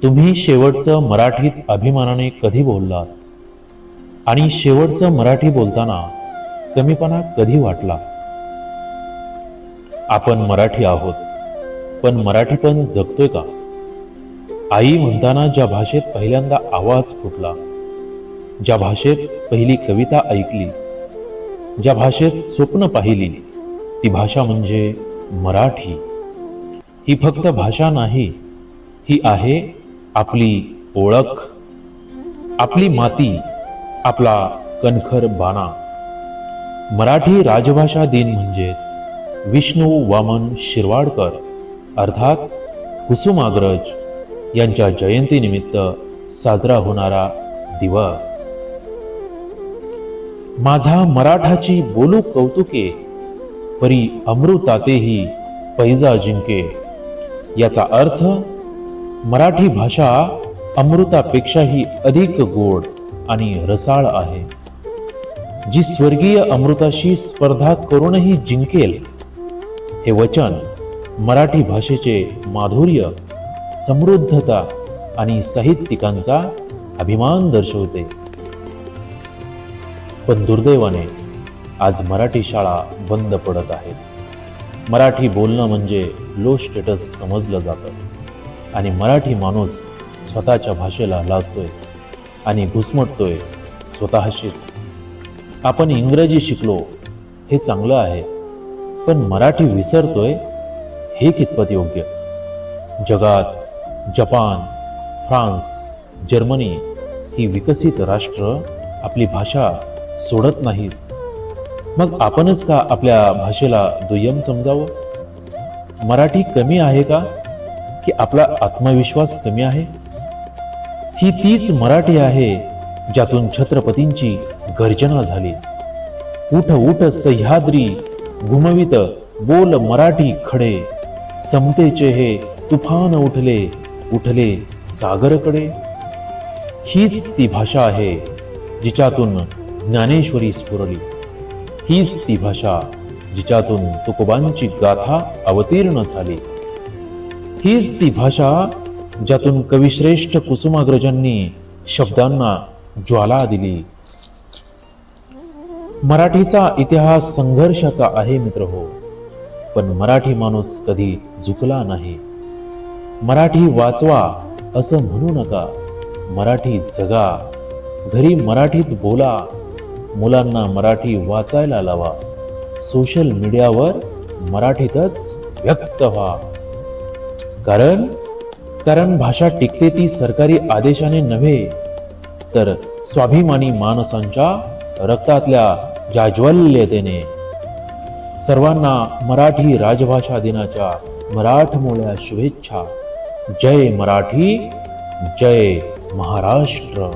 तुम्ही शेवटचं मराठीत अभिमानाने कधी बोललात आणि शेवटचं मराठी बोलताना कमीपणा कधी वाटला? आपण मराठी आहोत, पण मराठी पण जगतोय का? आई म्हणताना ज्या भाषेत पहिल्यांदा आवाज फुटला, ज्या भाषेत पहिली कविता ऐकली, ज्या भाषेत स्वप्न पाहिली, ती भाषा म्हणजे मराठी. ही फक्त भाषा नाही, ही आहे आपली ओळख, आपली माती, आपला कणखर बाणा. मराठी राजभाषा दिन म्हणजेच विष्णू वामन शिरवाडकर अर्थात कुसुमाग्रज यांच्या जयंतीनिमित्त साजरा होणारा दिवस. माझा मराठाची बोलू कौतुके, परी अमृतातेही पैजा जिंके. याचा अर्थ मराठी भाषा अमृतापेक्षाही अधिक गोड आणि रसाळ आहे, जी स्वर्गीय अमृताशी स्पर्धा करूनही जिंकेल. हे वचन मराठी भाषेचे माधुर्य, समृद्धता आणि साहित्यिकांचा अभिमान दर्शवते. पण दुर्दैवाने आज मराठी शाळा बंद पडत आहेत. मराठी बोलणं म्हणजे लो स्टेटस समजलं जातं आणि मराठी माणूस स्वतःच्या भाषेला लाजतोय आणि घुसमटतोय स्वतःशीच. आपण इंग्रजी शिकलो हे चांगलं आहे, पण मराठी विसरतोय हे कितपत योग्य? जगात जपान, फ्रान्स, जर्मनी ही विकसित राष्ट्र आपली भाषा सोडत नाहीत. मग आपणच का आपल्या भाषेला दुय्यम समजावं? मराठी कमी आहे का, की आपला आत्मविश्वास कमी आहे? ही तीच मराठी आहे ज्यातून छत्रपतींची गर्जना झाली. उठ उठ सह्याद्री घुमवित बोल मराठी खडे, समतेचे हे तुफान उठले उठले सागरकडे. हीच ती भाषा आहे जिच्यातून ज्ञानेश्वरी स्फुरली. हीच ती भाषा जिच्यातून तुकोबांची गाथा अवतीर्ण झाली. हीच ती भाषा ज्यातून कविश्रेष्ठ कुसुमाग्रजांनी शब्दांना ज्वाला दिली. मराठीचा इतिहास संघर्षाचा आहे मित्रहो, पण मराठी माणूस कधी झुकला नाही. मराठी वाचवा असं म्हणू नका, मराठी जगा. घरी मराठीत बोला, मुलांना मराठी वाचायला लावा. सोशल मीडियावर मराठीतच व्यक्त व्हा. कारण भाषा टिकते ती सरकारी आदेशाने नव्हे, तर स्वाभिमानी माणसांच्या रक्तातल्या जाज्वल्यतेने. सर्वांना मराठी राजभाषा दिनाच्या मराठमोळ्या शुभेच्छा. जय मराठी, जय महाराष्ट्र.